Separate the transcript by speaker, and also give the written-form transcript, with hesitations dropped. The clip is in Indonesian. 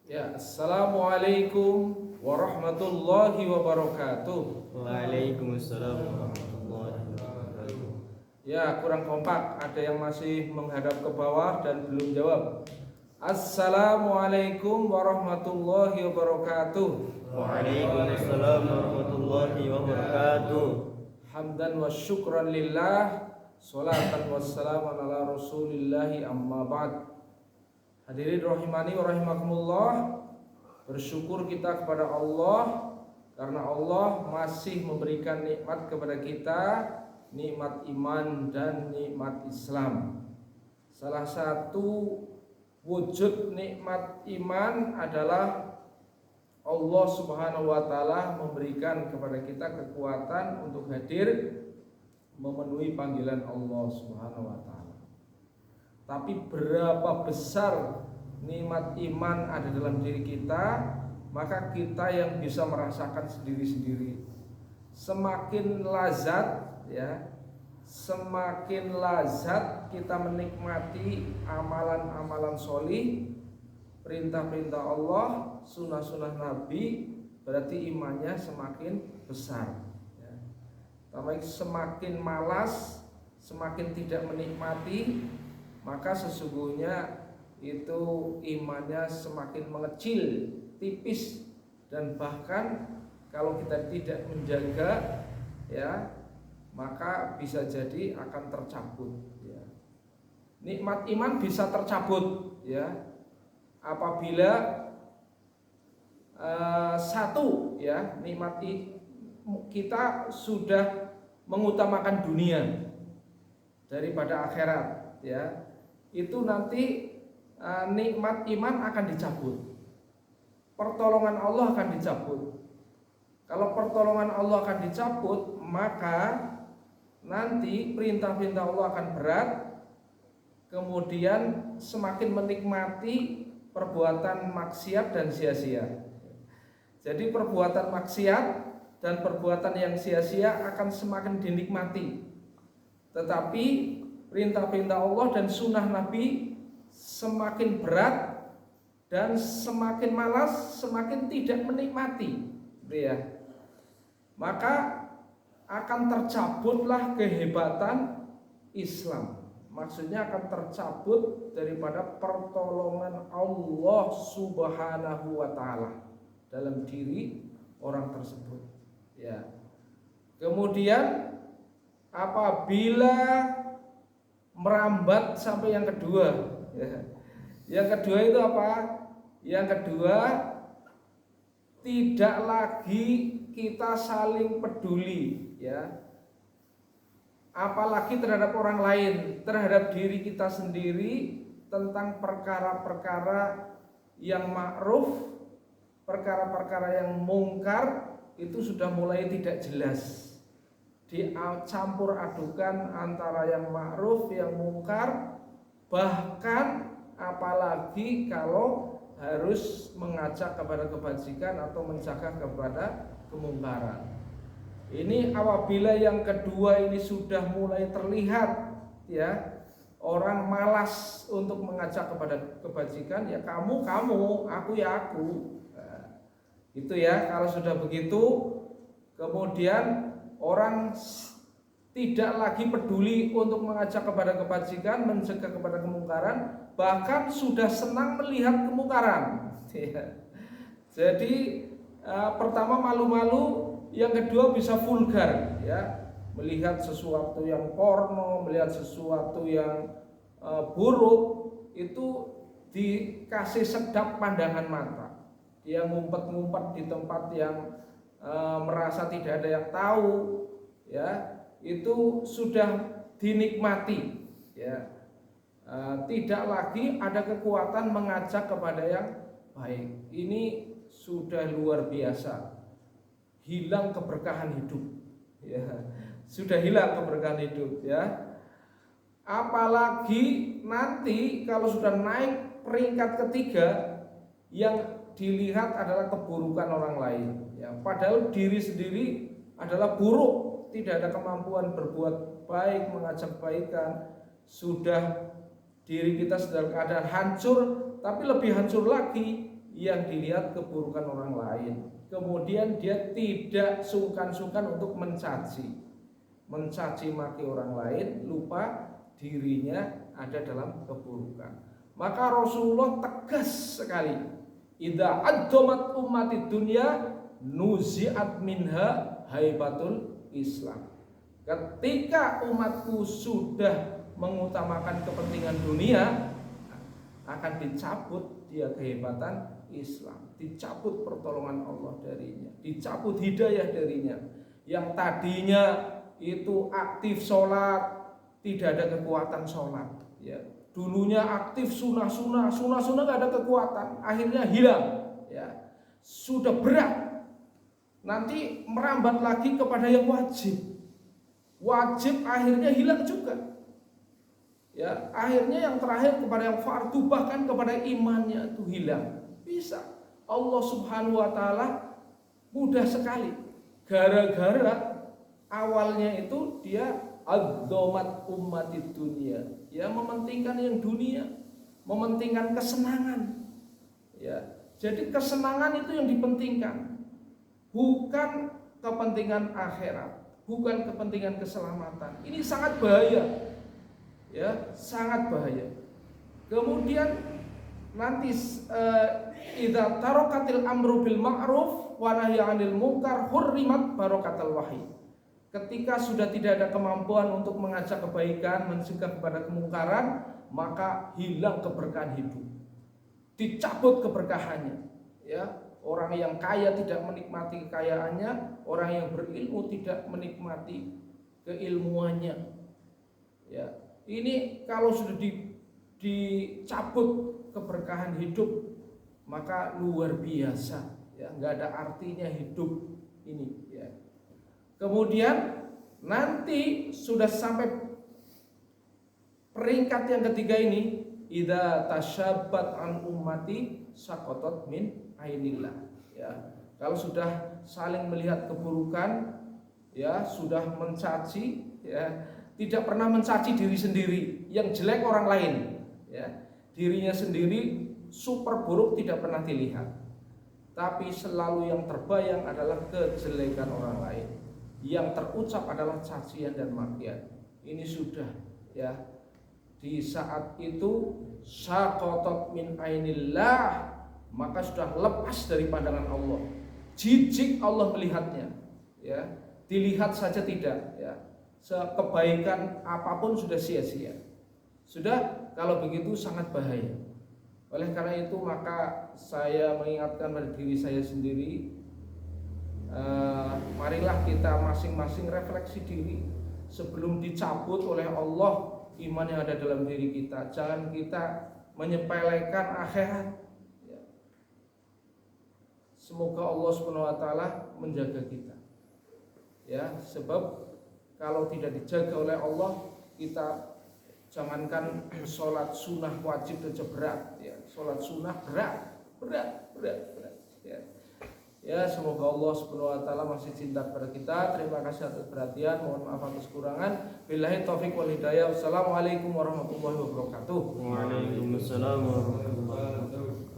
Speaker 1: Ya, assalamualaikum warahmatullahi wabarakatuh.
Speaker 2: Waalaikumsalam warahmatullahi wabarakatuh.
Speaker 1: Ya, kurang kompak. Ada yang masih menghadap ke bawah dan belum jawab. Assalamualaikum warahmatullahi wabarakatuh.
Speaker 2: Waalaikumsalam warahmatullahi wabarakatuh.
Speaker 1: Hamdan wa syukran lillah. Salatan wassalaman ala rasulillahi amma ba'd. Hadirin rahimani wa rahimakumullah. Bersyukur kita kepada Allah karena Allah masih memberikan nikmat kepada kita, nikmat iman dan nikmat Islam. Salah satu wujud nikmat iman adalah Allah Subhanahu wa taala memberikan kepada kita kekuatan untuk hadir memenuhi panggilan Allah Subhanahu wa taala. Tapi berapa besar nikmat iman ada dalam diri kita, maka kita yang bisa merasakan sendiri-sendiri. Semakin lazat ya, semakin lazat kita menikmati amalan-amalan sholih, perintah-perintah Allah, sunnah-sunnah Nabi, berarti imannya semakin besar ya. Tapi semakin malas, semakin tidak menikmati, maka sesungguhnya itu imannya semakin mengecil, tipis, dan bahkan kalau kita tidak menjaga ya, maka bisa jadi akan tercabut ya. Nikmat iman bisa tercabut ya apabila satu ya, kita sudah mengutamakan dunia daripada akhirat ya, itu nanti nikmat iman akan dicabut, pertolongan Allah akan dicabut. Kalau pertolongan Allah akan dicabut, maka nanti perintah-perintah Allah akan berat, kemudian semakin menikmati perbuatan maksiat dan sia-sia. Jadi perbuatan maksiat dan perbuatan yang sia-sia akan semakin dinikmati, tetapi perintah-perintah Allah dan sunnah Nabi semakin berat dan semakin malas, semakin tidak menikmati ya. Maka akan tercabutlah kehebatan Islam. Maksudnya akan tercabut daripada pertolongan Allah Subhanahu wa taala dalam diri orang tersebut ya. Kemudian apabila merambat sampai yang kedua ya. Yang kedua itu apa? Yang kedua, tidak lagi kita saling peduli ya, apalagi terhadap orang lain, terhadap diri kita sendiri, tentang perkara-perkara yang ma'ruf, perkara-perkara yang mungkar itu sudah mulai tidak jelas, dicampur adukan antara yang ma'ruf, yang mungkar, bahkan apalagi kalau harus mengajak kepada kebajikan atau mencegah kepada kemungkaran. Ini apabila yang kedua ini sudah mulai terlihat ya, orang malas untuk mengajak kepada kebajikan, ya kamu, aku ya aku. Nah, itu ya, kalau sudah begitu kemudian orang tidak lagi peduli untuk mengajak kepada kebajikan, mencegah kepada kemungkaran, bahkan sudah senang melihat kemungkaran. Jadi pertama malu-malu, yang kedua bisa vulgar ya, melihat sesuatu yang porno, melihat sesuatu yang buruk, itu dikasih sedap pandangan mata. Dia ngumpet-ngumpet di tempat yang merasa tidak ada yang tahu ya, itu sudah dinikmati ya. Tidak lagi ada kekuatan mengajak kepada yang baik. Ini sudah luar biasa, hilang keberkahan hidup ya. Sudah hilang keberkahan hidup ya. Apalagi nanti kalau sudah naik peringkat ketiga, yang dilihat adalah keburukan orang lain ya. Padahal diri sendiri adalah buruk, tidak ada kemampuan berbuat baik, mengajak kebaikan, sudah diri kita sedang keadaan hancur, tapi lebih hancur lagi yang dilihat keburukan orang lain. Kemudian dia tidak sungkan-sungkan untuk mencaci maki orang lain, lupa dirinya ada dalam keburukan. Maka Rasulullah tegas sekali, idza addomat ummati dunya nuzi'at minha haibatul Islam. Ketika umatku sudah mengutamakan kepentingan dunia, akan dicabut dia kehebatan Islam, dicabut pertolongan Allah darinya, dicabut hidayah darinya. Yang tadinya itu aktif sholat, tidak ada kekuatan sholat, ya. Dulunya aktif sunnah nggak ada kekuatan, akhirnya hilang, ya. Sudah berat, nanti merambat lagi kepada yang wajib akhirnya hilang juga, ya. Akhirnya yang terakhir kepada yang fardu, bahkan kepada imannya itu hilang. Bisa Allah Subhanahu wa taala mudah sekali, gara-gara awalnya itu dia adzomat umatid dunia, ya, mementingkan yang dunia, mementingkan kesenangan, ya. Jadi kesenangan itu yang dipentingkan, bukan kepentingan akhirat, bukan kepentingan keselamatan. Ini sangat bahaya, ya, sangat bahaya. Kemudian nanti idza tarakatil amru bil ma'ruf wa nahyi 'anil munkar hurrimat barakatul wahyi. Ketika sudah tidak ada kemampuan untuk mengajak kebaikan, mencegah kepada kemungkaran, maka hilang keberkahan hidup, dicabut keberkahannya, ya. Orang yang kaya tidak menikmati kekayaannya, orang yang berilmu tidak menikmati keilmuannya, ya. Ini kalau sudah dicabut keberkahan hidup, maka luar biasa, ya, nggak ada artinya hidup ini, ya. Kemudian nanti sudah sampai peringkat yang ketiga ini, idza tashabbat an ummati saqatat min ainillah, ya. Kalau sudah saling melihat keburukan, ya, sudah mencaci, ya, tidak pernah mencaci diri sendiri, yang jelek orang lain, ya. Dirinya sendiri super buruk tidak pernah dilihat, tapi selalu yang terbayang adalah kejelekan orang lain, yang terucap adalah cacian dan makian. Ini sudah, ya, di saat itu saqatat min ainillah, maka sudah lepas dari pandangan Allah, jijik Allah melihatnya, ya. Dilihat saja tidak, ya. Kebaikan apapun sudah sia-sia. Sudah, kalau begitu sangat bahaya. Oleh karena itu maka saya mengingatkan pada diri saya sendiri, marilah kita masing-masing refleksi diri sebelum dicabut oleh Allah iman yang ada dalam diri kita. Jangan kita menyepelekan akhirat, ya. Semoga Allah Subhanahu wa taala menjaga kita, ya. Sebab kalau tidak dijaga oleh Allah, kita jangankan sholat sunnah wajib saja berat, ya. Sholat sunnah berat, ya. Ya, semoga Allah Subhanahu wa taala masih cinta kepada kita. Terima kasih atas perhatian, mohon maaf atas kekurangan. Billahi taufik wal hidayah. Wassalamualaikum warahmatullahi wabarakatuh.
Speaker 2: Waalaikumsalam warahmatullahi wabarakatuh.